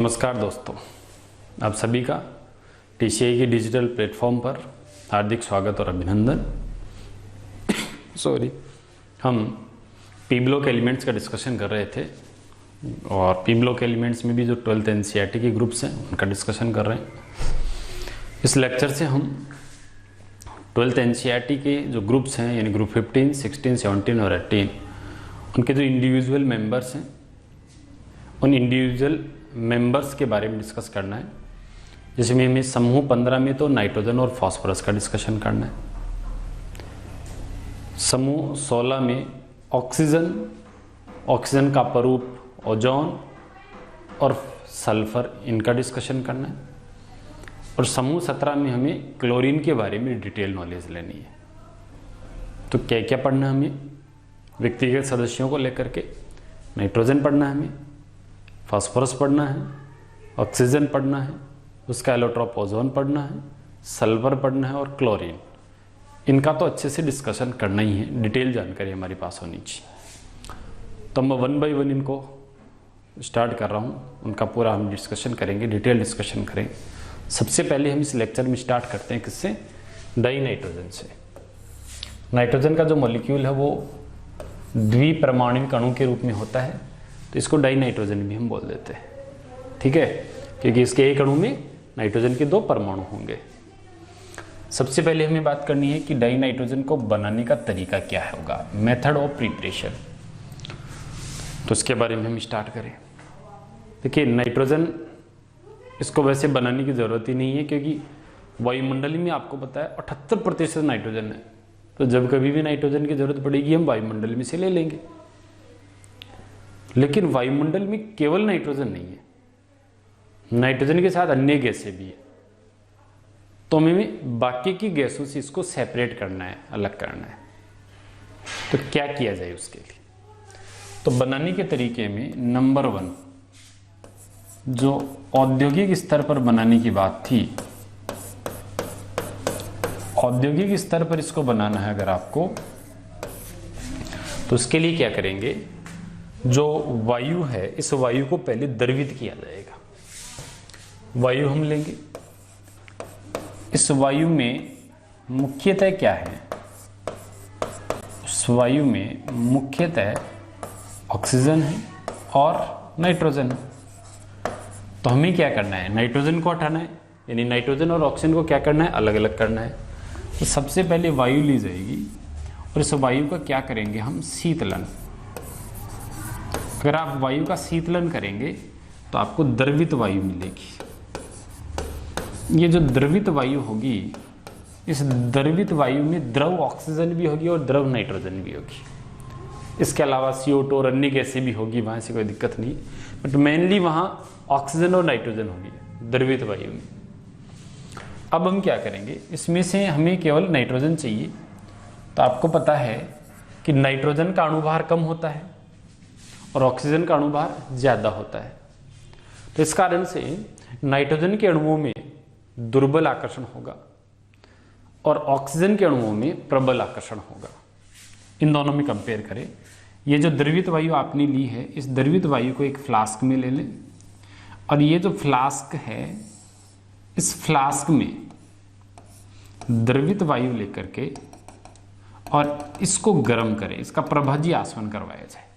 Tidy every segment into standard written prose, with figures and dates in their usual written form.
नमस्कार दोस्तों, आप सभी का टीसीआई की डिजिटल प्लेटफॉर्म पर हार्दिक स्वागत और अभिनंदन। हम पी ब्लॉक एलिमेंट्स का डिस्कशन कर रहे थे और पी ब्लॉक एलिमेंट्स में भी जो 12th एनसीईआरटी के ग्रुप्स हैं उनका डिस्कशन कर रहे हैं। इस लेक्चर से हम 12th एनसीईआरटी के जो ग्रुप्स हैं यानी ग्रुप 15, 16, 17 और 18 उनके जो इंडिविजुअल मेंबर्स हैं उन इंडिविजुअल मेंबर्स के बारे में डिस्कस करना है। जिसमें हमें समूह 15 में तो नाइट्रोजन और फास्फोरस का डिस्कशन करना है, समूह 16 में ऑक्सीजन का स्वरूप ओजोन और सल्फर इनका डिस्कशन करना है, और समूह 17 में हमें क्लोरीन के बारे में डिटेल नॉलेज लेनी है। तो क्या क्या पढ़ना है हमें व्यक्तिगत सदस्यों को लेकर के? नाइट्रोजन पढ़ना है, हमें फास्फोरस पढ़ना है, ऑक्सीजन पढ़ना है, उसका एलोट्रॉप ओजोन पढ़ना है, सल्फर पढ़ना है और क्लोरीन। इनका तो अच्छे से डिस्कशन करना ही है, डिटेल जानकारी हमारे पास होनी चाहिए। तो मैं 1 बाय 1 इनको स्टार्ट कर रहा हूँ, उनका पूरा हम डिस्कशन करेंगे, डिटेल डिस्कशन करेंगे। सबसे पहले हम इस लेक्चर में स्टार्ट करते हैं किससे? डाई नाइट्रोजन से। नाइट्रोजन का जो मॉलिक्यूल है वो द्विपरमाणुक अणु के रूप में होता है, तो इसको डाई नाइट्रोजन भी हम बोल देते हैं, ठीक है, क्योंकि इसके एक अणु में नाइट्रोजन के 2 परमाणु होंगे। सबसे पहले हमें बात करनी है कि डाई नाइट्रोजन को बनाने का तरीका क्या होगा, मेथड ऑफ प्रिपरेशन। तो इसके बारे में हम स्टार्ट करें। देखिए, नाइट्रोजन इसको वैसे बनाने की ज़रूरत ही नहीं है, क्योंकि वायुमंडल में आपको पता है 78% नाइट्रोजन है। तो जब कभी भी नाइट्रोजन की जरूरत पड़ेगी हम वायुमंडल में से ले लेंगे। लेकिन वायुमंडल में केवल नाइट्रोजन नहीं है, नाइट्रोजन के साथ अन्य गैसें भी है। तो हमें बाकी की गैसों से इसको सेपरेट करना है, अलग करना है। तो क्या किया जाए उसके लिए? तो बनाने के तरीके में नंबर 1, जो औद्योगिक स्तर पर बनाने की बात थी, औद्योगिक स्तर पर इसको बनाना है अगर आपको, तो उसके लिए क्या करेंगे? जो वायु है, इस वायु को पहले द्रवित किया जाएगा। वायु हम लेंगे, इस वायु में मुख्यतः क्या है? इस वायु में मुख्यतः ऑक्सीजन है और नाइट्रोजन है। तो हमें क्या करना है? नाइट्रोजन को हटाना है, यानी नाइट्रोजन और ऑक्सीजन को क्या करना है? अलग अलग करना है। तो सबसे पहले वायु ली जाएगी और इस वायु का क्या करेंगे हम? शीतलन। अगर आप वायु का शीतलन करेंगे तो आपको द्रवित वायु मिलेगी। ये जो द्रवित वायु होगी, इस द्रवित वायु में द्रव ऑक्सीजन भी होगी और द्रव नाइट्रोजन भी होगी। इसके अलावा CO2 और अन्य गैसें भी होगी, वहाँ से कोई दिक्कत नहीं, बट मेनली वहाँ ऑक्सीजन और नाइट्रोजन होगी द्रवित वायु में। अब हम क्या करेंगे? इसमें से हमें केवल नाइट्रोजन चाहिए। तो आपको पता है कि नाइट्रोजन का अणुभार कम होता है और ऑक्सीजन का अणुभार ज़्यादा होता है। तो इस कारण से नाइट्रोजन के अणुओं में दुर्बल आकर्षण होगा और ऑक्सीजन के अणुओं में प्रबल आकर्षण होगा। इन दोनों में कंपेयर करें। ये जो द्रवित वायु आपने ली है, इस द्रवित वायु को एक फ्लास्क में ले लें, और ये जो फ्लास्क है, इस फ्लास्क में द्रवित वायु लेकर के और इसको गर्म करें, इसका प्रभाजी आसवन करवाया जाए।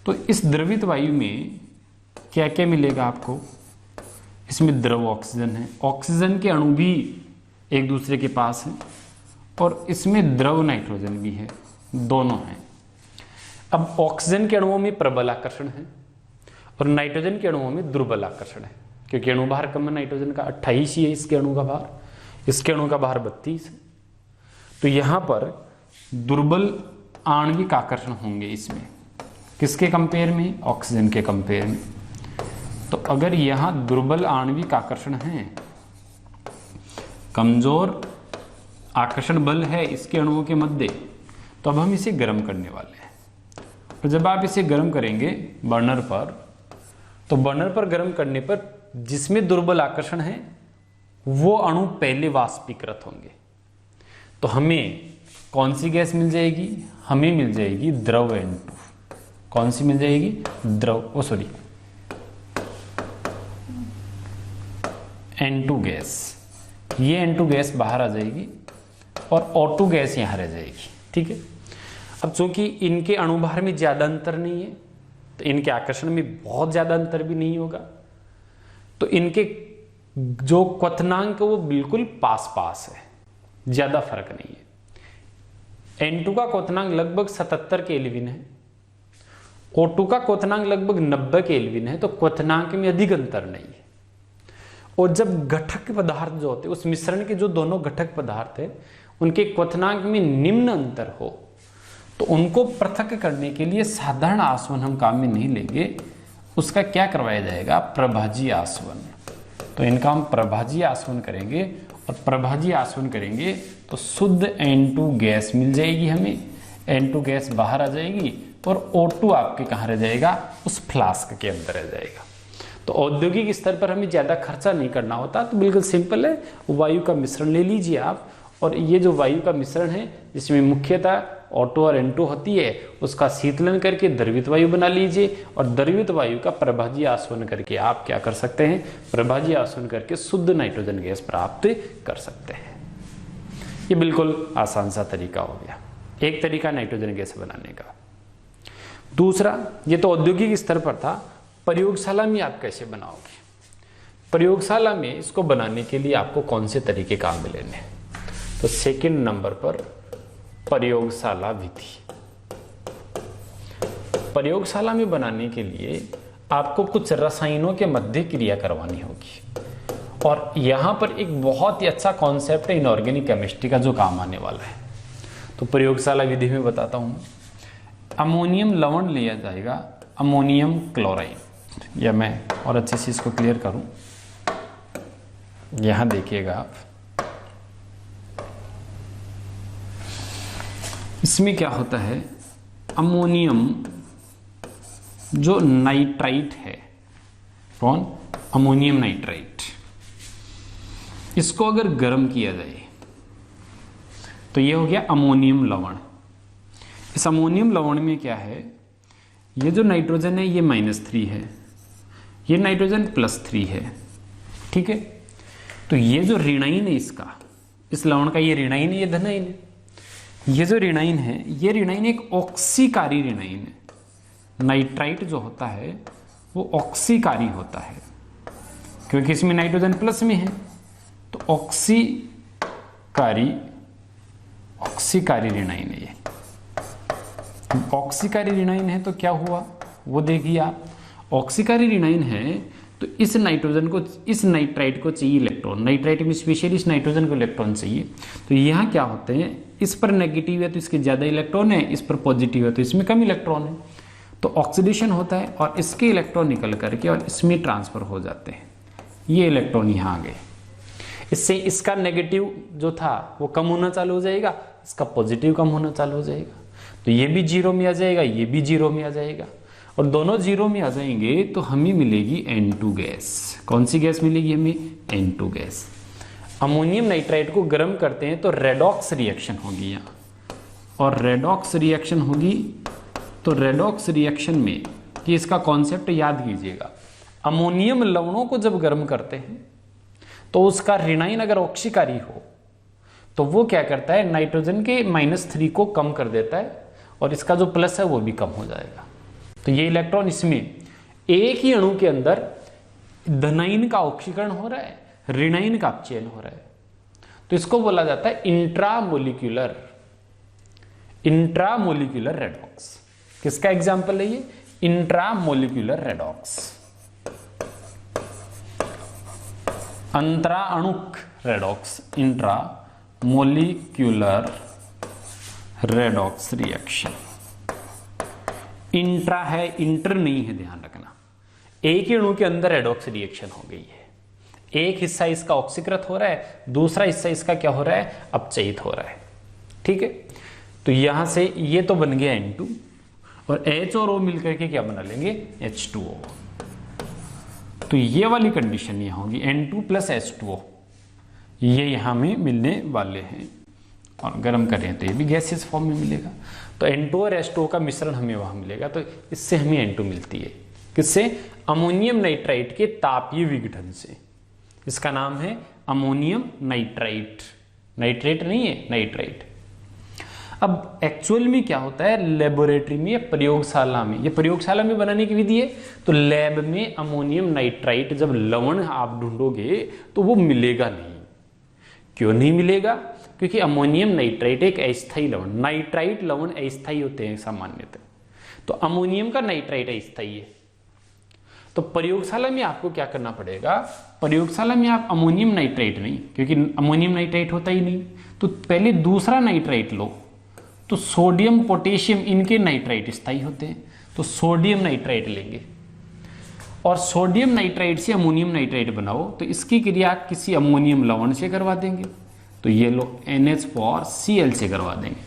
तो इस द्रवित वायु में क्या क्या मिलेगा आपको? इसमें द्रव ऑक्सीजन है, ऑक्सीजन के अणु भी एक दूसरे के पास हैं, और इसमें द्रव नाइट्रोजन भी है, दोनों हैं। अब ऑक्सीजन के अणुओं में प्रबल आकर्षण है और नाइट्रोजन के अणुओं में दुर्बल आकर्षण है, क्योंकि अणुभार कम है नाइट्रोजन का, 28 ही है इसके अणु का भार, इसके अणु का भार 32 है। तो यहाँ पर दुर्बल आणविक आकर्षण होंगे इसमें, किसके कंपेयर में? ऑक्सीजन के कंपेयर में। तो अगर यहाँ दुर्बल आणविक आकर्षण है, कमजोर आकर्षण बल है इसके अणुओं के मध्य, तो अब हम इसे गर्म करने वाले हैं। तो जब आप इसे गर्म करेंगे बर्नर पर, तो बर्नर पर गर्म करने पर जिसमें दुर्बल आकर्षण है वो अणु पहले वाष्पीकृत होंगे। तो हमें कौन सी गैस मिल जाएगी? हमें मिल जाएगी द्रव N2। कौन सी मिल जाएगी? द्रव N2 गैस, ये N2 गैस बाहर आ जाएगी और O2 गैस यहाँ रह जाएगी। ठीक है, अब चूंकि इनके अणुभार में ज़्यादा अंतर नहीं है तो इनके आकर्षण में बहुत ज़्यादा अंतर भी नहीं होगा, तो इनके जो क्वथनांक वो बिल्कुल पास पास है, ज़्यादा फर्क नहीं है। N2 का क्वथनांक लगभग 77 केल्विन है, O2 का क्वथनांक लगभग 90 केल्विन है, तो क्वथनांक में अधिक अंतर नहीं है। और जब घटक पदार्थ जो होते उस मिश्रण के जो दोनों घटक पदार्थ है उनके क्वथनांक में निम्न अंतर हो तो उनको पृथक करने के लिए साधारण आसवन हम काम में नहीं लेंगे, उसका क्या करवाया जाएगा, प्रभाजी आसवन। तो इनका हम प्रभाजी आसवन करेंगे और प्रभाजी आसवन करेंगे तो शुद्ध N2 गैस मिल जाएगी हमें, N2 गैस बाहर आ जाएगी और O2 आपके कहाँ रह जाएगा, उस फ्लास्क के अंदर रह जाएगा। तो औद्योगिक स्तर पर हमें ज़्यादा खर्चा नहीं करना होता, तो बिल्कुल सिंपल है, वायु का मिश्रण ले लीजिए आप, और ये जो वायु का मिश्रण है जिसमें मुख्यतः O2 और N2 होती है उसका शीतलन करके द्रवित वायु बना लीजिए और द्रवित वायु का प्रभाजी आसवन करके आप क्या कर सकते हैं, प्रभाजी आसवन करके शुद्ध नाइट्रोजन गैस प्राप्त कर सकते हैं। ये बिल्कुल आसान सा तरीका हो गया, एक तरीका नाइट्रोजन गैस बनाने का। दूसरा, ये तो औद्योगिक स्तर पर था, प्रयोगशाला में आप कैसे बनाओगे। प्रयोगशाला में इसको बनाने के लिए आपको कौन से तरीके काम में लेने हैं, तो सेकंड नंबर पर प्रयोगशाला विधि। प्रयोगशाला में बनाने के लिए आपको कुछ रसायनों के मध्य क्रिया करवानी होगी, और यहां पर एक बहुत ही अच्छा कॉन्सेप्ट है इनऑर्गेनिक केमिस्ट्री का जो काम आने वाला है। तो प्रयोगशाला विधि में बताता हूं, अमोनियम लवण लिया जाएगा, अमोनियम क्लोराइड, या मैं और अच्छे से इसको क्लियर करूं, यहां देखिएगा आप, इसमें क्या होता है, अमोनियम जो नाइट्राइट है, कौन, अमोनियम नाइट्राइट, इसको अगर गर्म किया जाए तो ये हो गया अमोनियम लवण। इस अमोनियम लवण में क्या है, ये जो नाइट्रोजन है ये -3 है, ये नाइट्रोजन +3 है। ठीक है, तो ये जो ऋणाइन है इसका, इस लवण का ये ऋणाइन है, ये धनाइन है। ये जो ऋणाइन है, ये ऋणाइन एक ऑक्सीकारी ऋणाइन है। नाइट्राइट जो होता है वो ऑक्सीकारी होता है क्योंकि इसमें नाइट्रोजन प्लस में है, तो ऑक्सीकारी ऋणाइन है। ये ऑक्सीकारी ऋणाइन है तो क्या हुआ वो देखिए आप, ऑक्सीकारी ऋणाइन है तो इस नाइट्रोजन को, इस नाइट्राइट को चाहिए इलेक्ट्रॉन, नाइट्राइट में स्पेशली इस नाइट्रोजन को इलेक्ट्रॉन चाहिए, तो यहाँ क्या होते हैं, इस पर नेगेटिव है तो इसके ज़्यादा इलेक्ट्रॉन है, इस पर पॉजिटिव है तो इसमें कम इलेक्ट्रॉन है, तो ऑक्सीडेशन होता है और इसके इलेक्ट्रॉन निकल करके और इसमें ट्रांसफर हो जाते हैं, ये इलेक्ट्रॉन यहाँ आ गए। इससे इसका नेगेटिव जो था वो कम होना चालू हो जाएगा, इसका पॉजिटिव कम होना चालू हो जाएगा, तो ये भी 0 में आ जाएगा, ये भी 0 में आ जाएगा, और दोनों 0 में आ जाएंगे तो हमें मिलेगी N2 गैस। कौन सी गैस मिलेगी हमें, N2 गैस। अमोनियम नाइट्राइट को गर्म करते हैं तो रेडॉक्स रिएक्शन होगी यहाँ, और रेडॉक्स रिएक्शन होगी तो रेडॉक्स रिएक्शन में, कि इसका कॉन्सेप्ट याद कीजिएगा, अमोनियम लवणों को जब गर्म करते हैं तो उसका ऋणाइन अगर ऑक्सीकारी हो तो वो क्या करता है, नाइट्रोजन के -3 को कम कर देता है और इसका जो प्लस है वो भी कम हो जाएगा। तो ये इलेक्ट्रॉन, इसमें एक ही अणु के अंदर धनाइन का ऑक्सीकरण हो रहा है, ऋणाइन का अपचयन हो रहा है, तो इसको बोला जाता है इंट्रामोलिक्यूलर रेडॉक्स। किसका एग्जाम्पल है ये, इंट्रामोलिक्यूलर रेडॉक्स, अंतराअणुक redox, intramolecular redox reaction. Intra है, इंटर नहीं है, ध्यान रखना, एक ही अणु के अंदर रेडॉक्स रिएक्शन हो गई है, एक हिस्सा इसका ऑक्सीकृत हो रहा है, दूसरा हिस्सा इसका क्या हो रहा है, अपचयित हो रहा है। ठीक है, तो यहां से ये तो बन गया N2, और H और O मिलकर के क्या बना लेंगे, H2O। तो ये वाली कंडीशन यहां होगी, N2 + H2O, ये यहां में मिलने वाले हैं, और गर्म करें तो ये भी गैसियस फॉर्म में मिलेगा। तो N2 और H2O का मिश्रण हमें वहां मिलेगा, तो इससे हमें N2 मिलती है, किससे, अमोनियम नाइट्राइट के तापीय विघटन से। इसका नाम है अमोनियम नाइट्राइट। नाइट्रेट नहीं है, नाइट्राइट। अब एक्चुअल में क्या होता है, लेबोरेटरी में, प्रयोगशाला में, ये प्रयोगशाला में बनाने की विधि है। तो लैब में अमोनियम नाइट्राइट जब लवण आप ढूंढोगे तो वो मिलेगा नहीं। क्यों नहीं मिलेगा? क्योंकि अमोनियम नाइट्राइट एक अस्थायी लवण, नाइट्राइट लवण अस्थायी होते हैं सामान्यतः, तो अमोनियम का नाइट्राइट अस्थायी है। तो प्रयोगशाला में आपको क्या करना पड़ेगा, प्रयोगशाला में आप अमोनियम नाइट्राइट नहीं, क्योंकि अमोनियम नाइट्राइट होता ही नहीं, तो पहले दूसरा नाइट्राइट लो। तो सोडियम पोटेशियम इनके नाइट्राइट स्थायी होते हैं, तो सोडियम नाइट्राइट लेंगे और सोडियम नाइट्राइट से अमोनियम नाइट्राइट बनाओ, तो इसकी क्रिया किसी अमोनियम लवण से करवा देंगे। तो ये लो NH4Cl से करवा देंगे।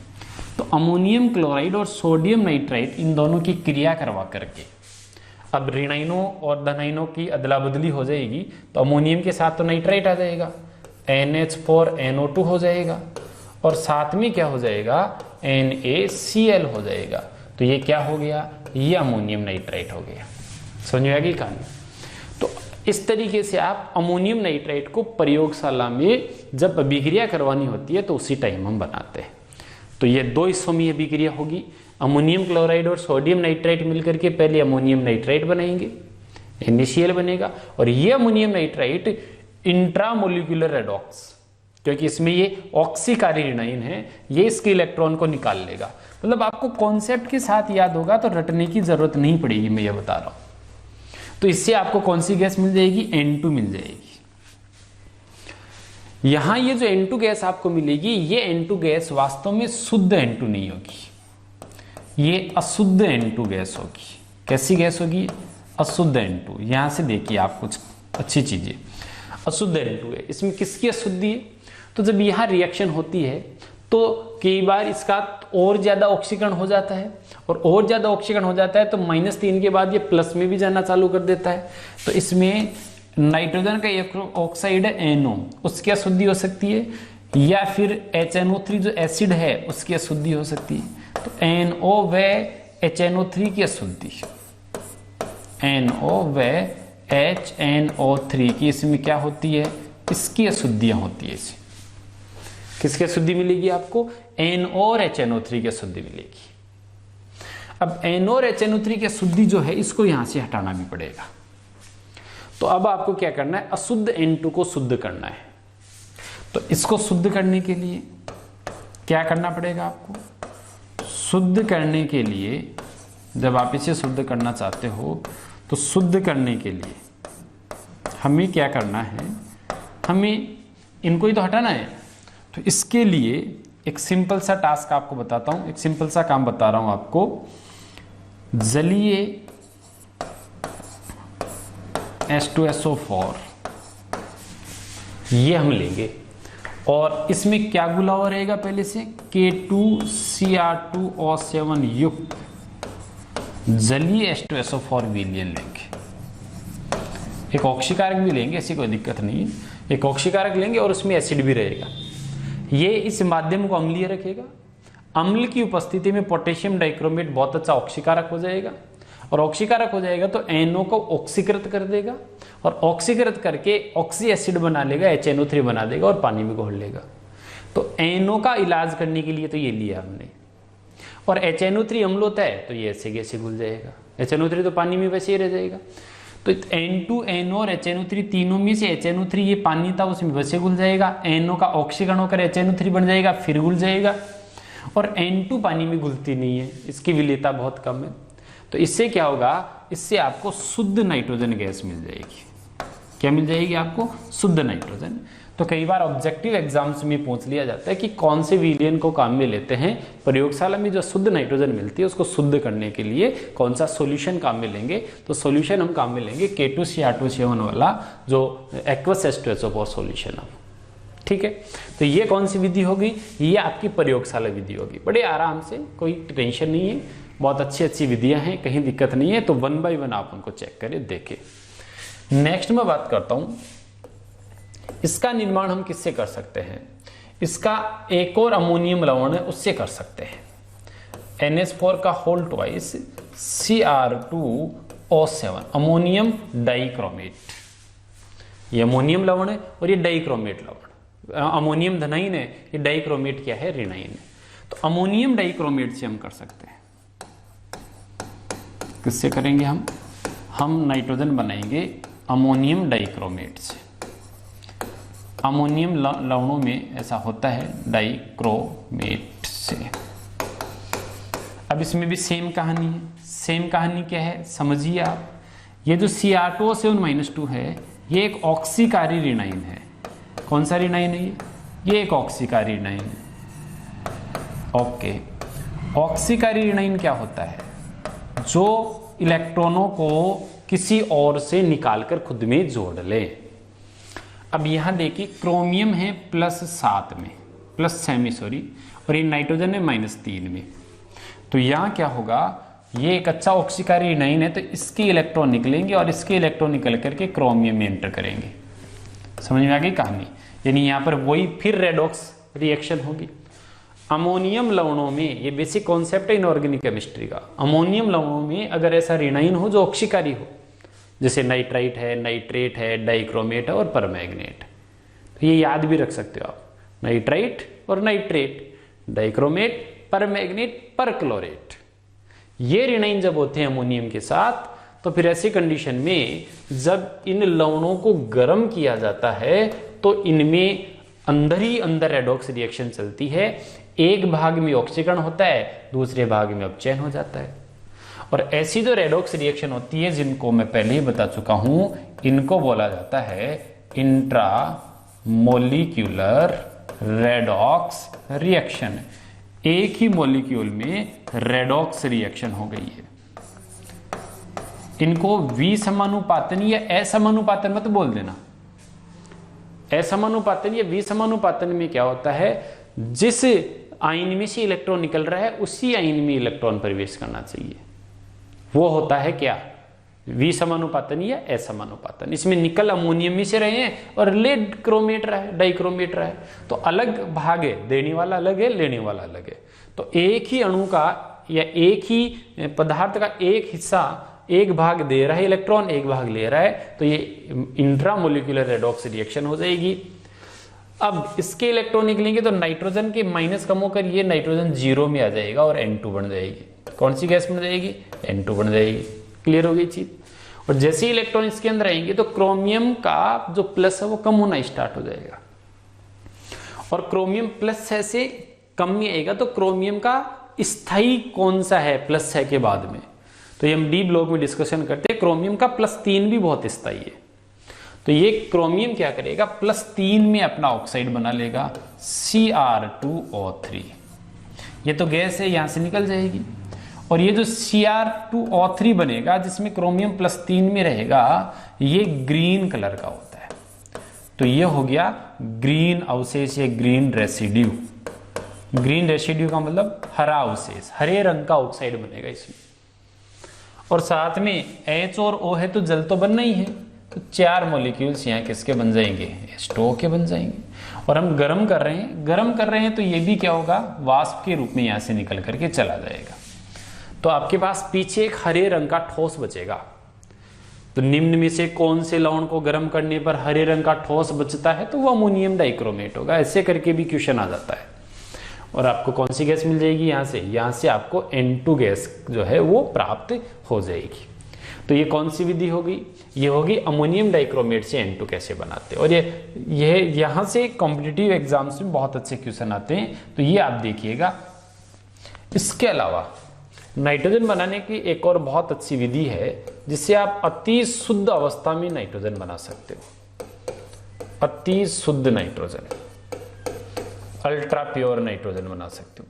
तो अमोनियम क्लोराइड और सोडियम नाइट्राइट इन दोनों की क्रिया करवा करके अब ऋणाइनों और धनाइनों की अदला बदली हो जाएगी। तो अमोनियम के साथ तो नाइट्राइट आ जाएगा, NH4NO2 हो जाएगा और साथ में क्या हो जाएगा, NaCl हो जाएगा। तो ये क्या हो गया, ये अमोनियम नाइट्राइट हो गया। समझ में आ गई कहानी? तो इस तरीके से आप अमोनियम नाइट्राइट को प्रयोगशाला में जब अभिक्रिया करवानी होती है तो उसी टाइम हम बनाते हैं। तो ये दो हिस्सों में अभिक्रिया होगी। अमोनियम क्लोराइड और सोडियम नाइट्राइट मिलकर के पहले अमोनियम नाइट्राइट बनाएंगे, NaCl बनेगा, और ये अमोनियम नाइट्राइट इंट्रामोलिकुलर रेडॉक्स, क्योंकि इसमें ये ऑक्सीकारी ऋणाइन है, ये इसके इलेक्ट्रॉन को निकाल लेगा। मतलब आपको कॉन्सेप्ट के साथ याद होगा तो रटने की जरूरत नहीं पड़ेगी, मैं ये बता रहा हूं। तो इससे आपको कौन सी गैस मिल जाएगी, N2 मिल जाएगी। यहां ये जो N2 गैस आपको मिलेगी, ये N2 गैस वास्तव में शुद्ध N2 नहीं होगी, ये अशुद्ध N2 गैस होगी। कैसी गैस होगी, अशुद्ध N2। यहां से देखिए आप कुछ अच्छी चीजें, अशुद्ध N2 है, इसमें किसकी अशुद्धि है, तो जब यहां रिएक्शन होती है तो कई बार इसका और ज्यादा ऑक्सीकरण हो जाता है, और ज्यादा ऑक्सीकरण हो जाता है तो -3 के बाद ये प्लस में भी जाना चालू कर देता है। तो इसमें नाइट्रोजन का एक ऑक्साइड है NO, उसकी अशुद्धि हो सकती है, या फिर HNO3 जो एसिड है उसकी अशुद्धि हो सकती है। तो NO व HNO3 की अशुद्धि, NO व HNO3 की इसमें क्या होती है, इसकी अशुद्धियां होती है। इसे किसकी अशुद्धि मिलेगी आपको, NO और HNO3 की अशुद्धि मिलेगी। अब NO और HNO3 की अशुद्धि जो है इसको यहां से हटाना भी पड़ेगा। तो अब आपको क्या करना है, अशुद्ध N2 को शुद्ध करना है। तो इसको शुद्ध करने के लिए क्या करना पड़ेगा आपको, शुद्ध करने के लिए जब आप इसे शुद्ध करना चाहते हो तो शुद्ध करने के लिए हमें क्या करना है, हमें इनको ही तो हटाना है। तो इसके लिए एक सिंपल सा टास्क आपको बताता हूं, एक सिंपल सा काम बता रहा हूं आपको। जलीय H2SO4 ये हम लेंगे और इसमें क्या गुला हुआ रहेगा, पहले से K2Cr2O7 युक्त जलीय H2SO4 विलयन लेंगे। एक ऑक्सीकारक भी लेंगे, ऐसी कोई दिक्कत नहीं है, एक ऑक्सीकारक लेंगे और उसमें एसिड भी रहेगा। ये इस माध्यम को अम्लीय रखेगा। अम्ल की उपस्थिति में पोटेशियम डाइक्रोमेट बहुत अच्छा ऑक्सीकारक हो जाएगा, और ऑक्सीकारक हो जाएगा तो NO को ऑक्सीकृत कर देगा, और ऑक्सीकृत करके ऑक्सी एसिड बना लेगा, HNO3 बना देगा और पानी में घोल लेगा। तो NO का इलाज करने के लिए तो ये लिया हमने, और HNO3 अम्ल होता है तो ये ऐसे कैसे घुल जाएगा, HNO3 तो पानी में वैसे ही रह जाएगा। तो N2, NO और HNO3 तीनों में से HNO3 ये पानी था उसमें वैसे घुल जाएगा, NO का ऑक्सीकरण होकर HNO3 बन जाएगा, फिर घुल जाएगा, और N2 पानी में घुलती नहीं है, इसकी विलेयता बहुत कम है। तो इससे क्या होगा, इससे आपको शुद्ध नाइट्रोजन गैस मिल जाएगी। क्या मिल जाएगी आपको, शुद्ध नाइट्रोजन। तो कई बार ऑब्जेक्टिव एग्जाम्स में पूछ लिया जाता है कि कौन से विलयन को काम में लेते हैं, प्रयोगशाला में जो शुद्ध नाइट्रोजन मिलती है उसको शुद्ध करने के लिए कौन सा सॉल्यूशन काम में लेंगे। तो सॉल्यूशन हम काम में लेंगे K2Cr2O7 वाला जो एक्वस H2SO4 सॉल्यूशन है। ठीक है, तो ये कौन सी विधि होगी, ये आपकी प्रयोगशाला विधि होगी। बड़े आराम से, कोई टेंशन नहीं है, बहुत अच्छी अच्छी विधियां हैं, कहीं दिक्कत नहीं है। तो 1 बाय 1 आप उनको चेक करें, देखें। नेक्स्ट मैं बात करता हूं, इसका निर्माण हम किससे कर सकते हैं, इसका एक और अमोनियम लवण है उससे कर सकते हैं, NH4 का whole twice Cr2O7 ammonium dichromate. ये अमोनियम लवण है और ये डाइक्रोमेट लवण, अमोनियम धनाइन है, ये डाइक्रोमेट क्या है, ऋणाइन है। तो अमोनियम डाइक्रोमेट से हम कर सकते हैं, किससे करेंगे हम नाइट्रोजन बनाएंगे अमोनियम डाइक्रोमेट से। अमोनियम लवणों में ऐसा होता है डाइक्रोमेट से। अब इसमें भी सेम कहानी है। सेम कहानी क्या है समझिए आप, ये जो Cr2O7-2 है ये एक ऑक्सीकारी ऋणाइन है। कौन सा ऋणाइन है ये एक ऑक्सीकारी ऋणाइन है। ओके, ऑक्सीकारी ऋणाइन क्या होता है, जो इलेक्ट्रॉनों को किसी और से निकालकर खुद में जोड़ ले। अब यहां देखिए क्रोमियम है +7 में, +6 में सॉरी, और ये नाइट्रोजन है -3 में। तो यहां क्या होगा, ये एक अच्छा ऑक्सीकारी ऋणाइन है तो इसके इलेक्ट्रॉन निकलेंगे और इसके इलेक्ट्रॉन निकल करके क्रोमियम में एंटर करेंगे। समझ में आ गई कहानी। यानी यहां पर वही फिर रेडॉक्स रिएक्शन होगी। अमोनियम लवणों में, ये बेसिक कॉन्सेप्ट है इनऑर्गेनिक केमिस्ट्री का, अमोनियम लवणों में अगर ऐसा ऋणाइन हो जो ऑक्सीकारी हो, जैसे नाइट्राइट है, नाइट्रेट है, डाइक्रोमेट है और परमैंगनेट, तो ये याद भी रख सकते हो आप, नाइट्राइट और नाइट्रेट, डाइक्रोमेट, परमैंगनेट, परक्लोरेट। ये ऋणाइन जब होते हैं अमोनियम के साथ, तो फिर ऐसी कंडीशन में जब इन लवणों को गर्म किया जाता है तो इनमें अंदर ही अंदर रेडॉक्स रिएक्शन चलती है। एक भाग में ऑक्सीकरण होता है, दूसरे भाग में अपचयन हो जाता है। और ऐसी जो रेडॉक्स रिएक्शन होती है, जिनको मैं पहले ही बता चुका हूं, इनको बोला जाता है इंट्रा मोलिक्यूलर रेडॉक्स रिएक्शन। एक ही मॉलिक्यूल में रेडॉक्स रिएक्शन हो गई है। इनको विसमानुपातन या असमानुपातन मत बोल देना। असमानुपातन या विसमानुपातन में क्या होता है, जिस आयन में से इलेक्ट्रॉन निकल रहा है उसी आयन में इलेक्ट्रॉन प्रवेश करना चाहिए, वो होता है क्या, विसमानुपातन या असमानुपातन। इसमें निकल अमोनियम में से रहे हैं और लेड क्रोमेट रहा है, डाइक्रोमेट रहा है, तो अलग भाग है, देने वाला अलग है, लेने वाला अलग है। तो एक ही अणु का या एक ही पदार्थ का एक हिस्सा, एक भाग दे रहा है इलेक्ट्रॉन, एक भाग ले रहा है, तो ये इंट्रामोलिकुलर रेडॉक्स रिएक्शन हो जाएगी। अब इसके इलेक्ट्रॉन निकलेंगे तो नाइट्रोजन के माइनस कम होकर ये नाइट्रोजन 0 में आ जाएगा और N2 बन जाएगी। कौन सी गैस बन जाएगी, N2 बन जाएगी। क्लियर हो गई चीज। और जैसे ही इलेक्ट्रॉन इसके अंदर आएंगे तो क्रोमियम का जो प्लस है वो कम होना स्टार्ट हो जाएगा, और क्रोमियम +6 से कम में आएगा तो क्रोमियम का स्थायी कौन सा है +6 के बाद में, तो ये हम डी ब्लॉक में डिस्कशन करते हैं। क्रोमियम का +3 भी बहुत स्थायी है। तो ये क्रोमियम क्या करेगा, +3 में अपना ऑक्साइड बना लेगा Cr2O3। ये तो गैस है, यहां से निकल जाएगी। और ये जो Cr2O3 बनेगा जिसमें क्रोमियम +3 में रहेगा, ये ग्रीन कलर का होता है। तो ये हो गया ग्रीन अवशेष या ग्रीन रेसिड्यू। ग्रीन रेसिड्यू का मतलब हरा अवशेष, हरे रंग का ऑक्साइड बनेगा इसमें। और साथ में H और O है तो जल तो बनना ही है, तो 4 मॉलिक्यूल्स यहाँ किसके बन जाएंगे, H2O के बन जाएंगे। और हम गर्म कर रहे हैं तो ये भी क्या होगा, वाष्प के रूप में यहाँ से निकल करके चला जाएगा। तो आपके पास पीछे एक हरे रंग का ठोस बचेगा। तो निम्न में से कौन से लवण को गर्म करने पर हरे रंग का ठोस बचता है, तो वो अमोनियम डाइक्रोमेट होगा। ऐसे करके भी क्वेश्चन आ जाता है। और आपको कौन सी गैस मिल जाएगी, यहाँ से आपको N2 गैस जो है वो प्राप्त हो जाएगी। तो ये कौन सी विधि होगी, ये होगी अमोनियम डाइक्रोमेट से N2 कैसे बनाते हैं। और ये यहाँ से कॉम्पिटिटिव एग्जाम्स में बहुत अच्छे क्वेश्चन आते हैं, तो ये आप देखिएगा। इसके अलावा नाइट्रोजन बनाने की एक और बहुत अच्छी विधि है, जिससे आप अति शुद्ध अवस्था में नाइट्रोजन बना सकते हो। अति शुद्ध नाइट्रोजन, अल्ट्रा प्योर नाइट्रोजन बना सकते हो।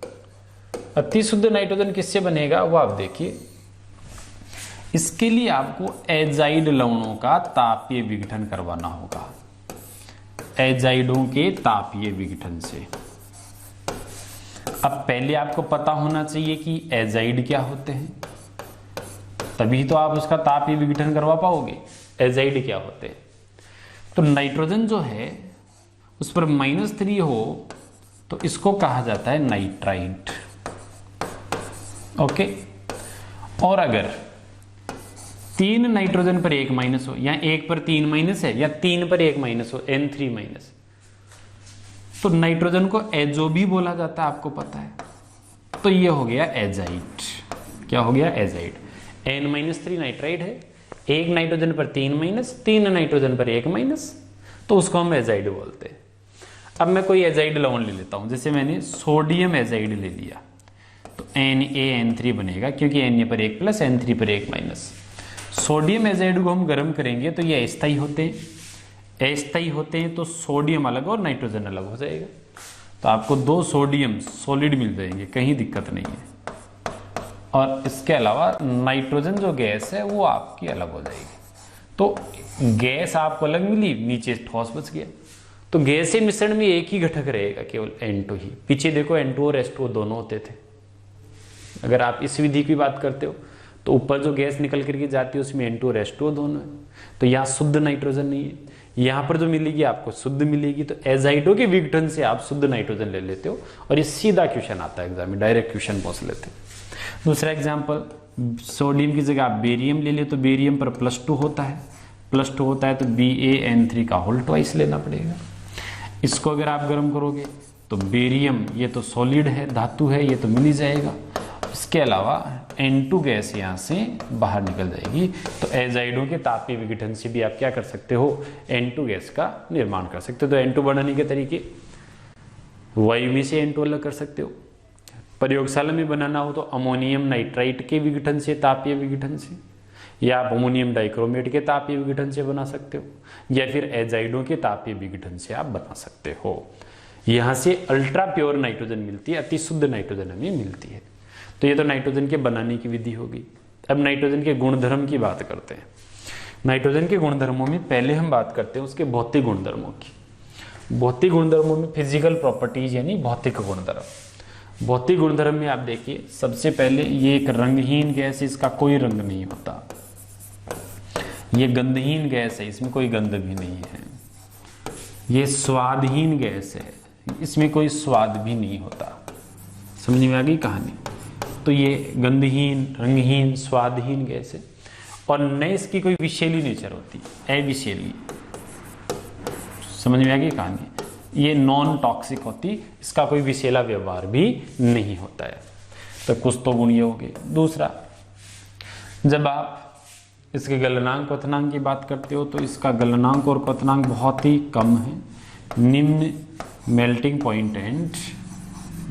अति शुद्ध नाइट्रोजन किससे बनेगा वो आप देखिए। इसके लिए आपको एजाइड लवणों का तापीय विघटन करवाना होगा, एजाइडों के तापीय विघटन से। अब पहले आपको पता होना चाहिए कि एजाइड क्या होते हैं, तभी तो आप उसका तापीय विघटन करवा पाओगे। एजाइड क्या होते हैं, तो नाइट्रोजन जो है उस पर -3 हो तो इसको कहा जाता है नाइट्राइट। ओके। और अगर 3 नाइट्रोजन पर 1 माइनस हो, या 1 पर 3 माइनस है, या 3 पर 1 माइनस हो, N3 माइनस, तो नाइट्रोजन को एजो भी बोला जाता है, आपको पता है। तो ये हो गया एजाइड। क्या हो गया? एजाइड। N-3 नाइट्राइड है, 1 नाइट्रोजन पर 3 माइनस, 3 नाइट्रोजन पर 1 माइनस, तो उसको हम एजाइड बोलते हैं। अब मैं कोई एजाइड लवण ले लेता हूं, जैसे मैंने सोडियम एजाइड ले लिया, तो NaN3 बनेगा, क्योंकि Na पर 1 प्लस N3 पर 1 माइनस। सोडियम एजाइड को हम गर्म करेंगे तो ये अस्थायी होते हैं, अस्थायी होते हैं तो सोडियम अलग और नाइट्रोजन अलग हो जाएगा, तो आपको 2 सोडियम सॉलिड मिल जाएंगे, कहीं दिक्कत नहीं है। और इसके अलावा नाइट्रोजन जो गैस है वो आपकी अलग हो जाएगी, तो गैस आपको अलग मिली, नीचे ठोस बच गया। तो गैसीय मिश्रण में एक ही घटक रहेगा, केवल N2 ही। पीछे देखो N2 और H2 दोनों होते थे। अगर आप इस विधि की बात करते हो तो ऊपर जो गैस निकल करके जाती है उसमें N2 और H2 दोनों है, तो यहाँ शुद्ध नाइट्रोजन नहीं है, यहाँ पर जो मिलेगी आपको शुद्ध मिलेगी। तो एजाइडो के विघटन से आप शुद्ध नाइट्रोजन ले लेते हो, और ये सीधा क्वेश्चन आता है एग्जाम में, डायरेक्ट क्वेश्चन पूछ लेते हैं। दूसरा एग्जाम्पल, सोडियम की जगह आप बेरियम ले ले, तो बेरियम पर +2 होता है, +2 होता है तो BaN3 का होल ट्वाइस लेना पड़ेगा। इसको अगर आप गर्म करोगे तो बेरियम, ये तो सॉलिड है, धातु है, ये तो मिल ही जाएगा। इसके अलावा N2 गैस यहाँ से बाहर निकल जाएगी, तो एजाइडों के तापीय विघटन से भी आप क्या कर सकते हो? N2 गैस का निर्माण कर सकते हो। तो N2 बनाने के तरीके, वायु में से N2 अलग कर सकते हो, प्रयोगशाला में बनाना हो तो अमोनियम नाइट्राइट के विघटन से, तापीय विघटन से, या आप अमोनियम डाइक्रोमेट के तापीय विघटन से बना सकते हो, या फिर एजाइडों के तापीय विघटन से आप बना सकते हो। यहाँ से अल्ट्रा प्योर नाइट्रोजन मिलती है, अति शुद्ध नाइट्रोजन हमें मिलती है। तो ये तो नाइट्रोजन के बनाने की विधि होगी। अब नाइट्रोजन के गुणधर्म की बात करते हैं। नाइट्रोजन के गुणधर्मों में पहले हम बात करते हैं उसके भौतिक गुणधर्मों की। भौतिक गुणधर्मों में फिजिकल प्रॉपर्टीज यानी भौतिक गुणधर्म। भौतिक गुणधर्म में आप देखिए, सबसे पहले ये एक रंगहीन गैस है, इसका कोई रंग नहीं होता। ये गंधहीन गैस है, इसमें कोई गंध भी नहीं है। ये स्वादहीन गैस है, इसमें कोई स्वाद भी नहीं होता। समझ में आ गई कहानी? तो ये गंधहीन, रंगहीन, स्वादहीन गैस है, और न इसकी कोई विषैली नेचर होती, अविषैली। समझ में आ गई कहानी? ये नॉन टॉक्सिक होती, इसका कोई विषैला व्यवहार भी नहीं होता है। तो कुछ तो गुण ये हो गए। दूसरा, जब आप इसके गलनांक क्वथनांक की बात करते हो तो इसका गलनांक और क्वथनांक बहुत ही कम है, निम्न melting point and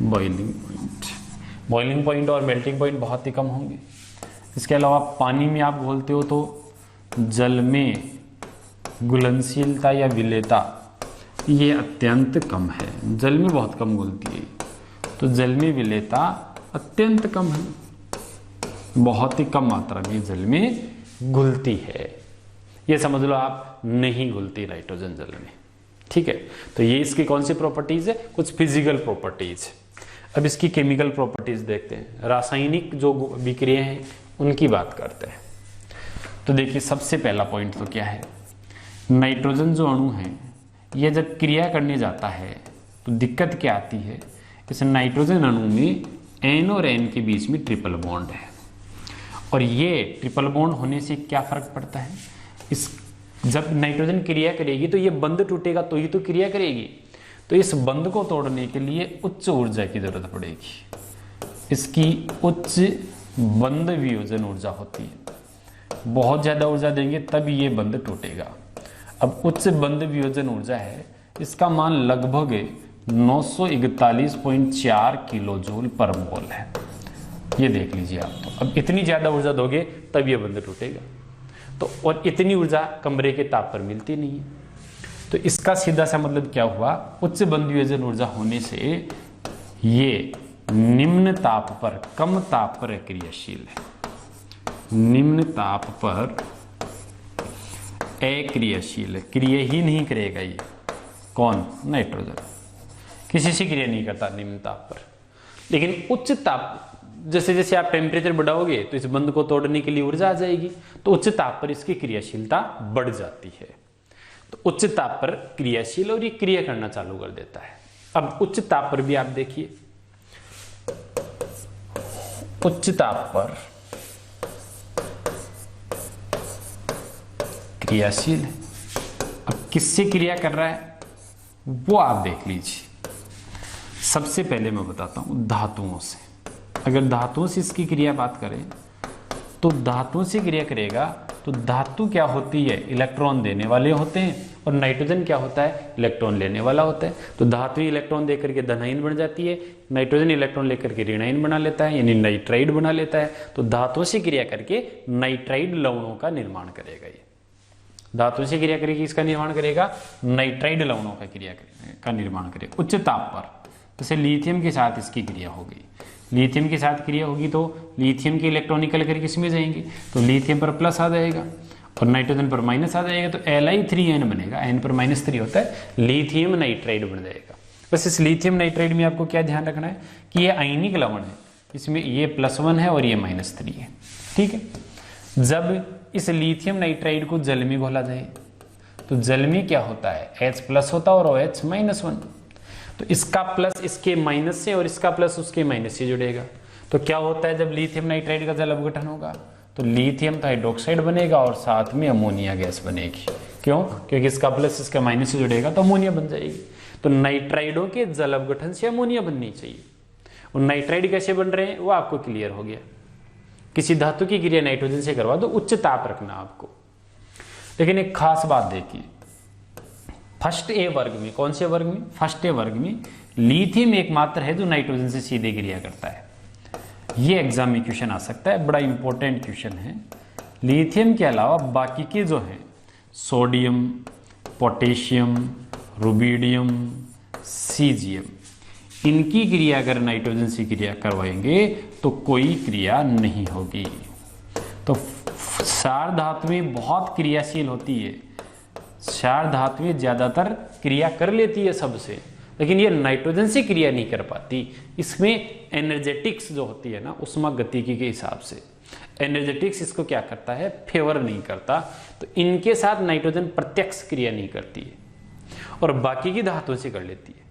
boiling point. Boiling point और मेल्टिंग पॉइंट बहुत ही कम होंगे। इसके अलावा पानी में आप घोलते हो तो जल में घुलनशीलता या विलेयता ये अत्यंत कम है, जल में बहुत कम घुलती है, तो जल में विलेयता अत्यंत कम है, बहुत ही कम मात्रा में जल में घुलती है। ये समझ लो आप, नहीं घुलती नाइट्रोजन जल में। ठीक है, तो ये इसकी कौन सी प्रॉपर्टीज है? कुछ फिजिकल प्रॉपर्टीज। अब इसकी केमिकल प्रॉपर्टीज देखते हैं, रासायनिक जो विक्रियाएं हैं उनकी बात करते हैं। तो देखिए, सबसे पहला पॉइंट तो क्या है, नाइट्रोजन जो अणु है यह जब क्रिया करने जाता है तो दिक्कत क्या आती है? इस नाइट्रोजन अणु में N और N के बीच में ट्रिपल बॉन्ड है, और ये ट्रिपल बॉन्ड होने से क्या फर्क पड़ता है? इस जब नाइट्रोजन क्रिया करेगी तो ये बंध टूटेगा, तो ही तो क्रिया करेगी। तो इस बंध को तोड़ने के लिए उच्च ऊर्जा की जरूरत पड़ेगी, इसकी उच्च बंध वियोजन ऊर्जा होती है। बहुत ज्यादा ऊर्जा देंगे तब ये बंध टूटेगा। अब उच्च बंध वियोजन ऊर्जा है, इसका मान लगभग 941.4 किलो जूल पर मोल है। ये देख लीजिए आप। तो अब इतनी ज्यादा ऊर्जा दोगे तब ये बंध टूटेगा, तो और इतनी ऊर्जा कमरे के ताप पर मिलती नहीं है। तो इसका सीधा सा मतलब क्या हुआ? उच्च बंध वियोजन ऊर्जा होने से ये निम्न ताप पर, कम ताप पर अक्रियाशील है। निम्न ताप पर अक्रियाशील है, क्रिया ही नहीं करेगा ये। कौन? नाइट्रोजन किसी से क्रिया नहीं करता निम्न ताप पर। लेकिन उच्च ताप, जैसे जैसे आप टेम्परेचर बढ़ाओगे तो इस बंध को तोड़ने के लिए ऊर्जा आ जाएगी, तो उच्च ताप पर इसकी क्रियाशीलता बढ़ जाती है। तो उच्च ताप पर क्रियाशील, और ये क्रिया करना चालू कर देता है। अब उच्च ताप पर भी आप देखिए, उच्च ताप पर क्रियाशील है। अब किससे क्रिया कर रहा है वो आप देख लीजिए। सबसे पहले मैं बताता हूं धातुओं से। अगर धातुओं से इसकी क्रिया बात करें तो धातुओं से क्रिया करेगा तो धातु क्या होती है, इलेक्ट्रॉन देने वाले होते हैं, और नाइट्रोजन क्या होता है, इलेक्ट्रॉन लेने वाला होता है। तो धातु इलेक्ट्रॉन देकर के धनायन बन जाती है, नाइट्रोजन इलेक्ट्रॉन लेकर के ऋणायन बना लेता है, यानी नाइट्राइड बना लेता है। तो धातुओं से क्रिया करके नाइट्राइड लवणों का निर्माण करेगा। ये धातु से क्रिया करेगी, इसका निर्माण करेगा, नाइट्राइड लवणों का क्रिया का निर्माण करेगा उच्च ताप पर। जैसे लिथियम के साथ इसकी क्रिया हो गई, लिथियम के साथ क्रिया होगी तो लिथियम के इलेक्ट्रॉन निकल कर किसमें जाएंगे, तो लिथियम पर प्लस आ जाएगा और नाइट्रोजन पर माइनस आ जाएगा, तो Li3n बनेगा, n पर -3 होता है, लिथियम नाइट्राइड बन जाएगा। बस इस लिथियम नाइट्राइड में आपको क्या ध्यान रखना है कि ये आयनिक लवण है, इसमें ये +1 है और ये -3 है। ठीक है, जब इस लिथियम नाइट्राइड को जल में घोला जाए तो जल में क्या होता है, H+ होता है और OH -1, तो इसका प्लस इसके माइनस से और इसका प्लस उसके माइनस से जुड़ेगा। तो क्या होता है जब लिथियम नाइट्राइड का जल अपघटन होगा तो लिथियम हाइड्रोक्साइड बनेगा और साथ में अमोनिया गैस बनेगी। क्यों, क्योंकि इसका प्लस इसका माइनस से जुड़ेगा तो अमोनिया बन जाएगी। तो नाइट्राइडों के जल अपघटन से अमोनिया बननी चाहिए। और नाइट्राइड कैसे बन रहे हैं वो आपको क्लियर हो गया। किसी धातु की क्रिया नाइट्रोजन से करवा दो, उच्च ताप रखना आपको। लेकिन एक खास बात देखिए, फर्स्ट ए वर्ग में, कौन से वर्ग में, फर्स्ट ए वर्ग में लिथियम एकमात्र है जो नाइट्रोजन से सीधे क्रिया करता है। ये एग्जाम में क्वेश्चन आ सकता है, बड़ा इंपॉर्टेंट क्वेश्चन है। लिथियम के अलावा बाकी के जो हैं सोडियम, पोटेशियम, रुबिडियम, सीजियम, इनकी क्रिया अगर नाइट्रोजन से क्रिया करवाएंगे तो कोई क्रिया नहीं होगी। तो क्षार धातुएं बहुत क्रियाशील होती है, क्षार धातुएं ज्यादातर क्रिया कर लेती है सबसे, लेकिन ये नाइट्रोजन से क्रिया नहीं कर पाती। इसमें एनर्जेटिक्स जो होती है ना, उष्मागतिकी के हिसाब से एनर्जेटिक्स इसको क्या करता है, फेवर नहीं करता। तो इनके साथ नाइट्रोजन प्रत्यक्ष क्रिया नहीं करती है और बाकी की धातुओं से कर लेती है।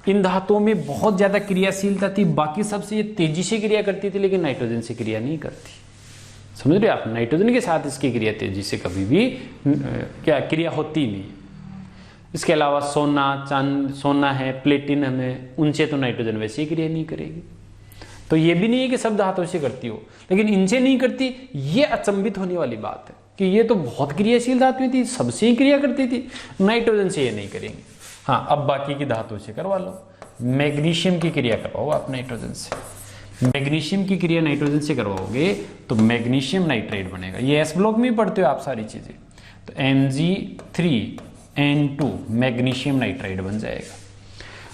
इन धातुओं में बहुत ज्यादा क्रियाशीलता थी, बाकी सबसे ये तेजी से क्रिया करती थी, लेकिन नाइट्रोजन से क्रिया नहीं करती। समझ रहे आप, नाइट्रोजन के साथ इसकी क्रिया तेजी से कभी भी क्या क्रिया होती नहीं। इसके अलावा सोना, चांद, सोना है, प्लेटिनम है, उनसे तो नाइट्रोजन वैसे ही क्रिया नहीं करेगी। तो ये भी नहीं है कि सब धातुओं से करती हो, लेकिन इनसे नहीं करती, ये अचंभित होने वाली बात है कि ये तो बहुत क्रियाशील धातुएं थी, सबसे ही क्रिया करती थी, नाइट्रोजन से ये नहीं करेंगे। हाँ, अब बाकी की धातुओं से करवा लो। मैग्नीशियम की क्रिया करवाओ आप नाइट्रोजन से, मैग्नीशियम की क्रिया नाइट्रोजन से करवाओगे तो मैग्नीशियम नाइट्राइड बनेगा। ये एस ब्लॉक में पढ़ते हो आप सारी चीजें। तो Mg3N2 मैग्नीशियम नाइट्राइड बन जाएगा।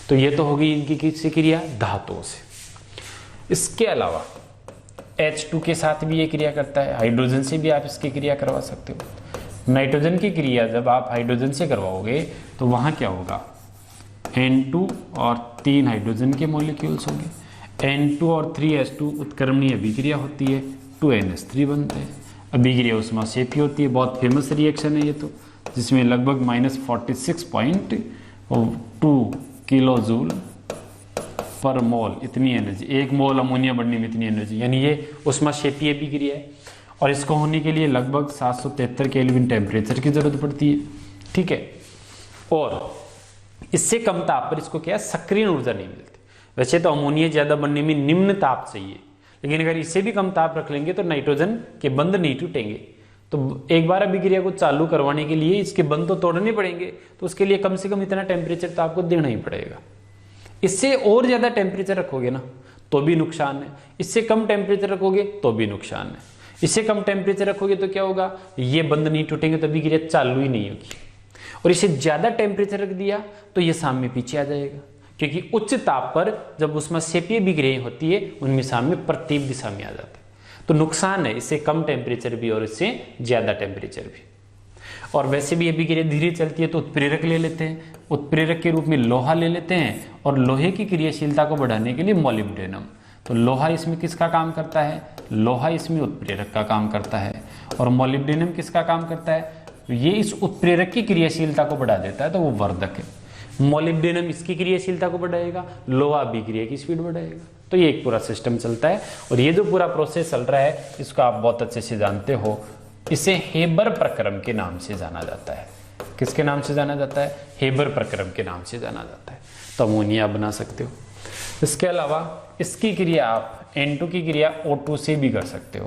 तो ये तो होगी इनकी किससे क्रिया, धातुओं से। इसके अलावा H2 के साथ भी ये क्रिया करता है, हाइड्रोजन से भी आप इसकी क्रिया करवा सकते हो। नाइट्रोजन की क्रिया जब आप हाइड्रोजन से करवाओगे तो वहां क्या होगा, N2 और 3 हाइड्रोजन के मॉलिक्यूल्स होंगे, N2 और 3H2 उत्क्रमणीय अभिक्रिया होती है, 2NH3 बनते हैं। अभिक्रिया ऊष्माक्षेपी होती है, बहुत फेमस रिएक्शन है ये तो, जिसमें लगभग -46.2 किलोजूल पर मोल इतनी एनर्जी, 1 मोल अमोनिया बढ़ने में इतनी एनर्जी, यानी ये ऊष्माक्षेपी अभिक्रिया है। और इसको होने के लिए लगभग 773 केल्विन टेम्परेचर की जरूरत पड़ती है। ठीक है, और इससे कम ताप पर इसको क्या है, सक्रिय ऊर्जा नहीं मिलती। वैसे तो अमोनिया ज्यादा बनने में निम्न ताप चाहिए, लेकिन अगर इससे भी कम ताप रख लेंगे तो नाइट्रोजन के बंध नहीं टूटेंगे। तो एक बार अभिक्रिया को चालू करवाने के लिए इसके बंध तो तोड़ने पड़ेंगे, तो उसके लिए कम से कम इतना टेम्परेचर तो आपको देना ही पड़ेगा। इससे और ज्यादा टेम्परेचर रखोगे ना तो भी नुकसान है, इससे कम टेम्परेचर रखोगे तो भी नुकसान है। इससे कम टेम्परेचर रखोगे तो क्या होगा, ये बंध नहीं टूटेंगे तो अभिक्रिया चालू ही नहीं होगी। और इसे ज्यादा टेम्परेचर रख दिया तो ये साम्य पीछे आ जाएगा, क्योंकि उच्च ताप पर जब ऊष्माक्षेपीय अभिक्रिया होती है उनमें साम्य प्रतीप दिशा में आ जाता है। तो नुकसान है, इससे कम टेम्परेचर भी और इससे ज्यादा टेम्परेचर भी। और वैसे भी अभिक्रिया धीरे चलती है तो उत्प्रेरक ले लेते हैं, उत्प्रेरक के रूप में लोहा ले लेते हैं, और लोहे की क्रियाशीलता को बढ़ाने के लिए मोलिब्डेनम। तो लोहा इसमें किसका काम करता है, लोहा इसमें उत्प्रेरक का काम करता है। और मोलिब्डेनम किसका काम करता है, ये इस उत्प्रेरक की क्रियाशीलता को बढ़ा देता है, तो वो वर्धक है। मोलिब्डेनम इसकी क्रियाशीलता को बढ़ाएगा, लोहा अभिक्रिया की स्पीड बढ़ाएगा। तो ये एक पूरा सिस्टम चलता है, और ये जो पूरा प्रोसेस चल रहा है इसको आप बहुत अच्छे से जानते हो। इसे हेबर प्रक्रम के नाम से जाना जाता है। किसके नाम से जाना जाता है? हेबर प्रक्रम के नाम से जाना जाता है। तो अमोनिया बना सकते हो। इसके अलावा इसकी क्रिया आप N2 की क्रिया O2 से भी कर सकते हो।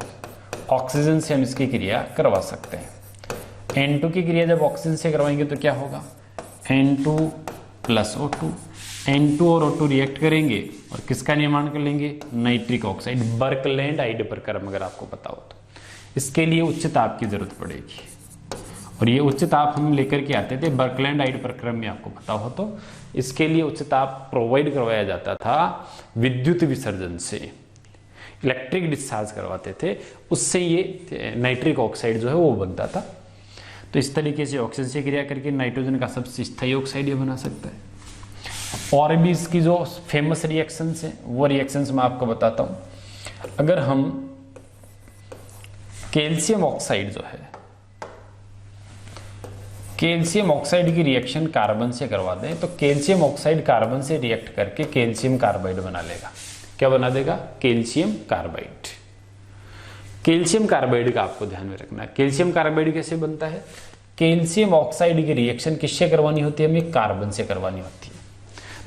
ऑक्सीजन से हम इसकी क्रिया करवा सकते हैं। N2 की क्रिया जब ऑक्सीजन से करवाएंगे तो क्या होगा? N2 प्लस O2, N2 और O2 रिएक्ट करेंगे और किसका निर्माण कर लेंगे? Nitric oxide. बर्कलैंड आइड प्रक्रम अगर आपको पता हो तो इसके लिए उच्च ताप की जरूरत पड़ेगी और ये उच्च ताप हम लेकर के आते थे बर्कलैंड आइड प्रक्रम में, आपको पता हो तो। इसके लिए उच्च ताप प्रोवाइड करवाया जाता था विद्युत विसर्जन से, इलेक्ट्रिक डिस्चार्ज करवाते थे, उससे ये नाइट्रिक ऑक्साइड जो है वो बनता था। तो इस तरीके से ऑक्सीजन से क्रिया करके नाइट्रोजन का सबसे स्थायी ऑक्साइड ये बना सकता है। और भी इसकी जो फेमस रिएक्शंस हैं वो रिएक्शंस मैं आपको बताता हूँ। अगर हम कैल्शियम ऑक्साइड जो है, कैल्शियम ऑक्साइड की रिएक्शन कार्बन से करवा दें तो कैल्शियम ऑक्साइड कार्बन से रिएक्ट करके कैल्शियम कार्बाइड बना लेगा। क्या बना देगा? Calcium carbide. कैल्शियम कार्बाइड का आपको ध्यान में रखना है। कैल्शियम कार्बाइड कैसे बनता है? कैल्शियम ऑक्साइड की रिएक्शन किससे करवानी होती है? हमें कार्बन से करवानी होती है।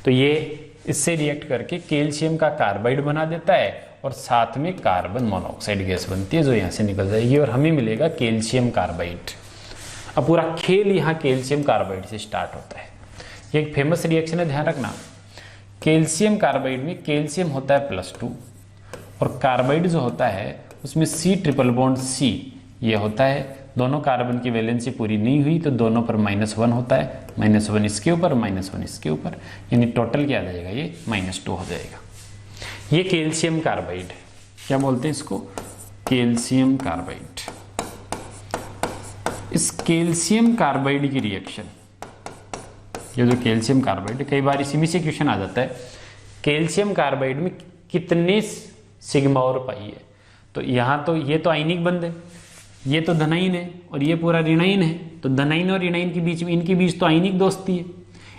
तो ये इससे रिएक्ट करके कैल्शियम का कार्बाइड बना देता है और साथ में कार्बन मोनोऑक्साइड गैस बनती है जो यहाँ से निकल जाएगी और हमें मिलेगा कैल्शियम कार्बाइड। अब पूरा खेल यहाँ कैल्शियम कार्बाइड से स्टार्ट होता है। ये एक फेमस रिएक्शन है, ध्यान रखना। कैल्शियम कार्बाइड में कैल्शियम होता है +2 और कार्बाइड जो होता है उसमें C ट्रिपल बॉन्ड C ये होता है। दोनों कार्बन की वैलेंसी पूरी नहीं हुई तो दोनों पर -1 होता है, -1 इसके ऊपर, -1 इसके ऊपर, यानी टोटल क्या आ जाएगा? ये -2 हो जाएगा। ये कैल्शियम कार्बाइड है। क्या बोलते हैं इसको? Calcium carbide. इस कैल्शियम कार्बाइड की रिएक्शन, ये जो कैल्शियम कार्बाइड है, कई बार इसी में से क्वेश्चन आ जाता है कैल्शियम कार्बाइड में कितने सिग्मा और पाई है। तो यहाँ तो ये तो आयनिक बंध है, ये तो धनाइन है और ये पूरा ऋणाइन है। तो धनाइन और ऋणाइन के बीच में, इनके बीच तो आयनिक दोस्ती है।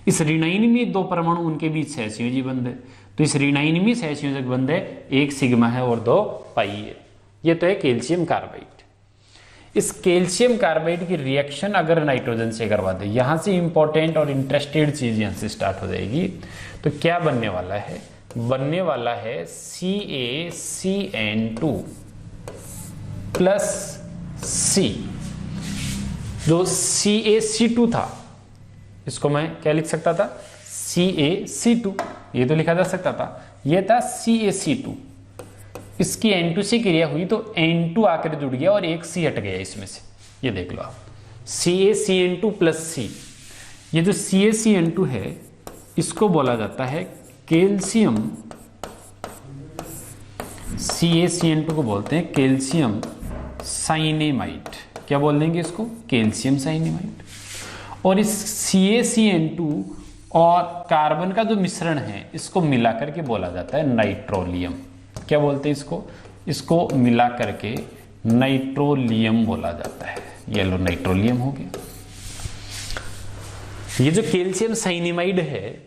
इस ऋणाइन में 2 परमाणु, उनके बीच सहसंयोजी बंध है। तो इस ऋणाइन में सहसंयोजक बंध है, 1 सिग्मा है और 2 पाई है। ये तो है कैल्शियम कार्बाइड। इस कैल्शियम कार्बाइड की रिएक्शन अगर नाइट्रोजन से करवा दे, यहां से इंपॉर्टेंट और इंटरेस्टेड चीज यहां से स्टार्ट हो जाएगी। तो क्या बनने वाला है? बनने वाला है CaCN2 प्लस C। जो CaC2 था इसको मैं क्या लिख सकता था? CaC2, ये तो लिखा जा सकता था। ये था CaC2, इसकी N2 से क्रिया हुई तो N2 आकर जुड़ गया और एक C हट गया इसमें से। ये देख लो आप, CaCN2 प्लस C। ये जो CaCN2 है इसको बोला जाता है कैल्शियम, CaCN2 को बोलते हैं कैल्शियम साइनेमाइड। क्या बोल देंगे इसको? Calcium cyanamide. और इस CaCN2 और कार्बन का जो मिश्रण है इसको मिला करके बोला जाता है नाइट्रोलियम। क्या बोलते हैं इसको? इसको मिला करके नाइट्रोलियम बोला जाता है। ये लो नाइट्रोलियम हो गया। ये जो कैल्शियम साइनेमाइड है,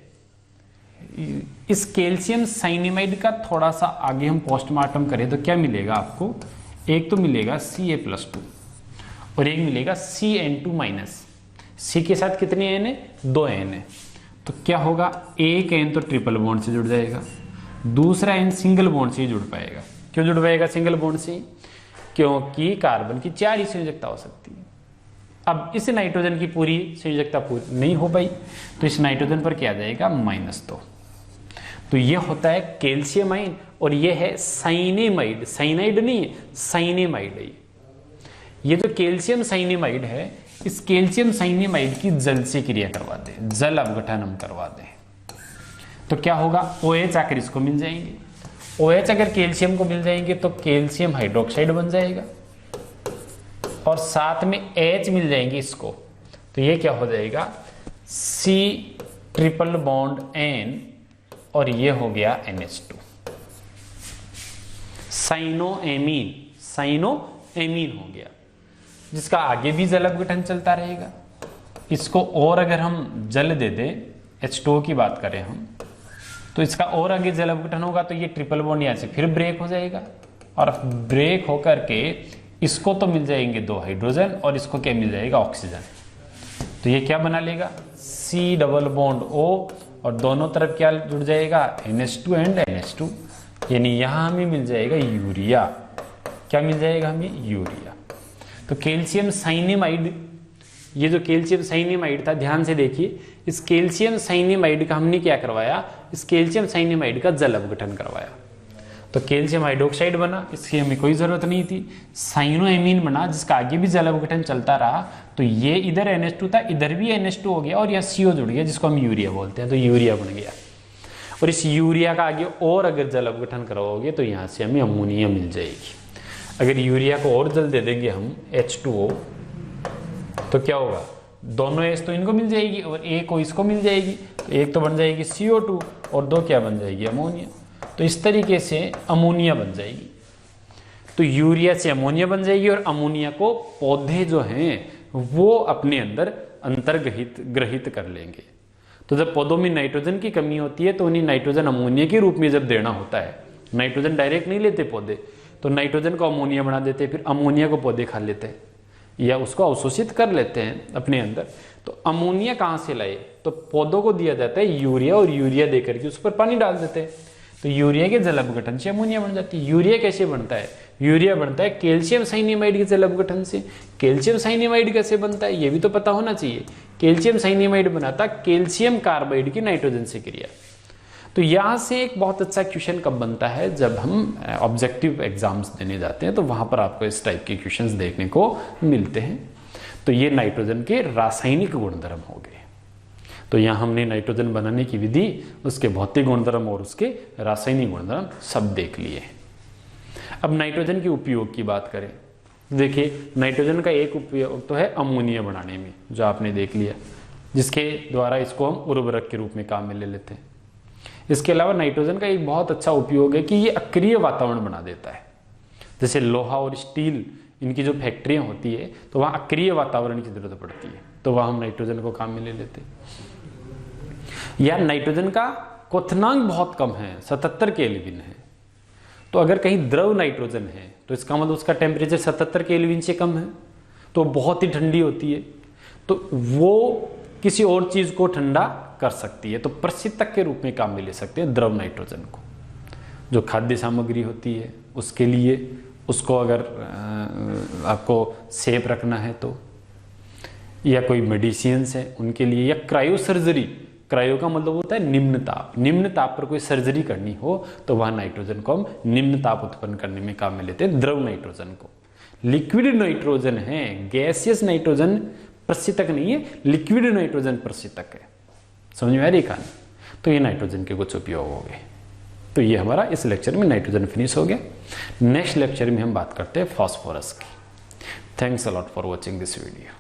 इस कैल्शियम साइनेमाइड का थोड़ा सा आगे हम पोस्टमार्टम करें तो क्या मिलेगा आपको? एक तो मिलेगा Ca+2 और एक मिलेगा CN2-। C के साथ कितने N है? 2 N है। तो क्या होगा? एक N तो ट्रिपल बॉन्ड से जुड़ जाएगा, दूसरा N सिंगल बॉन्ड से ही जुड़ पाएगा। क्यों जुड़ पाएगा सिंगल बॉन्ड से? क्योंकि कार्बन की 4 ही संयोजकता हो सकती है। अब इस नाइट्रोजन की पूरी संयोजकता पूरी नहीं हो पाई तो इस नाइट्रोजन पर क्या आ जाएगा? -2। तो ये होता है कैल्शियम आयन और ये है साइनेमाइड। साइनाइड नहीं है, साइनेमाइड है। ये जो कैल्शियम साइनेमाइड है, इस कैल्शियम साइनेमाइड की जल से क्रिया करवा दें, जल अपघटन हम करवा दें तो क्या होगा? OH आकर इसको मिल जाएंगे। OH अगर कैल्शियम को मिल जाएंगे तो कैल्शियम हाइड्रोक्साइड बन जाएगा और साथ में H मिल जाएंगे इसको। तो ये क्या हो जाएगा? C ट्रिपल बॉन्ड N और ये हो गया NH2, साइनोएमीन। साइनोएमीन हो गया, जिसका आगे भी जल अपघटन चलता रहेगा। इसको और अगर हम जल दे दें, H2O की बात करें हम, तो इसका और आगे जल अपघटन होगा तो ये ट्रिपल बॉन्ड यहाँ से फिर ब्रेक हो जाएगा और ब्रेक होकर के इसको तो मिल जाएंगे 2 हाइड्रोजन और इसको क्या मिल जाएगा, ऑक्सीजन। तो ये क्या बना लेगा, C डबल बॉन्ड O, और दोनों तरफ क्या जुड़ जाएगा, NH2 एंड NH2, यानी यहां हमें मिल जाएगा यूरिया। क्या मिल जाएगा हमें, यूरिया। तो कैल्शियम साइनेमाइड, ये जो कैल्शियम साइनेमाइड था, ध्यान से देखिए, इस कैल्शियम साइनेमाइड का हमने क्या करवाया, इस कैल्शियम साइनेमाइड का जल अपघटन करवाया। तो कैल्शियम हाइड्रोक्साइड बना, इसकी हमें कोई जरूरत नहीं थी। साइनोएमीन बना, जिसका आगे भी जल अपघटन चलता रहा, तो ये इधर NH2 था, इधर भी NH2 हो गया और यहाँ CO जुड़ गया, जिसको हम यूरिया बोलते हैं, तो यूरिया बन गया। और इस यूरिया का आगे और अगर जल अपघटन करवाओगे तो यहाँ से हमें अमोनिया मिल जाएगी। अगर यूरिया को और जल दे देंगे हम H2O, तो क्या होगा, दोनों H तो इनको मिल जाएगी और A को इसको मिल जाएगी, तो एक तो बन जाएगी CO2 और 2 क्या बन जाएगी, अमोनिया। तो इस तरीके से अमोनिया बन जाएगी। तो यूरिया से अमोनिया बन जाएगी और अमोनिया को पौधे जो हैं वो अपने अंदर ग्रहित कर लेंगे। तो जब पौधों में नाइट्रोजन की कमी होती है तो उन्हें नाइट्रोजन अमोनिया के रूप में जब देना होता है, नाइट्रोजन डायरेक्ट नहीं लेते पौधे, तो नाइट्रोजन को अमोनिया बना देते हैं, फिर अमोनिया को पौधे खा लेते हैं या उसको अवशोषित कर लेते हैं अपने अंदर। तो अमोनिया कहाँ से लाए, तो पौधों को दिया जाता है यूरिया, और यूरिया देकर के उस पर पानी डाल देते हैं, तो यूरिया के जल अपघटन से अमोनिया बन जाती है। यूरिया कैसे बनता है, यूरिया बनता है कैल्शियम साइनेमाइड के जल अपघटन से। कैल्शियम साइनेमाइड कैसे बनता है, ये भी तो पता होना चाहिए। कैल्शियम साइनेमाइड बनाता कैल्शियम कार्बाइड की नाइट्रोजन से क्रिया। तो यहाँ से एक बहुत अच्छा क्वेश्चन कब बनता है, जब हम ऑब्जेक्टिव एग्जाम्स देने जाते हैं, तो वहां पर आपको इस टाइप के क्वेश्चंस देखने को मिलते हैं। तो ये नाइट्रोजन के रासायनिक गुणधर्म हो गए। तो यहाँ हमने नाइट्रोजन बनाने की विधि, उसके भौतिक गुणधर्म और उसके रासायनिक गुणधर्म सब देख लिए। अब नाइट्रोजन के उपयोग की बात करें, देखिए नाइट्रोजन का एक उपयोग तो है अमोनिया बनाने में, जो आपने देख लिया, जिसके द्वारा इसको हम उर्वरक के रूप में काम में ले लेते हैं। इसके अलावा नाइट्रोजन का एक बहुत अच्छा उपयोग है कि ये अक्रिय वातावरण बना देता है। जैसे लोहा और स्टील, इनकी जो फैक्ट्रियां होती है, तो वहाँ अक्रिय वातावरण की जरूरत पड़ती है, तो वहाँ हम नाइट्रोजन को काम में ले लेते हैं। या नाइट्रोजन का क्वथनांक बहुत कम है, 77 केल्विन है। तो अगर कहीं द्रव नाइट्रोजन है तो इसका मतलब उसका टेम्परेचर 77 केल्विन से कम है, तो बहुत ही ठंडी होती है, तो वो किसी और चीज को ठंडा कर सकती है, तो प्रशीतक के रूप में काम में ले सकते हैं द्रव नाइट्रोजन को। जो खाद्य सामग्री होती है उसके लिए, उसको अगर आपको सेफ रखना है तो, या कोई मेडिसिन्स है उनके लिए, या क्रायो सर्जरी, क्रायो का मतलब होता है निम्न ताप, निम्न ताप पर कोई सर्जरी करनी हो तो वह नाइट्रोजन को हम निम्न ताप उत्पन्न करने में काम में लेते हैं, द्रव नाइट्रोजन को। लिक्विड नाइट्रोजन है, गैसियस नाइट्रोजन प्रशीतक नहीं है, लिक्विड नाइट्रोजन प्रशीतक है। समझ में आ रही कहानी? तो ये नाइट्रोजन के कुछ उपयोग हो गए। तो ये हमारा इस लेक्चर में नाइट्रोजन फिनिश हो गया। नेक्स्ट लेक्चर में हम बात करते हैं फास्फोरस की। Thanks a lot for watching this video.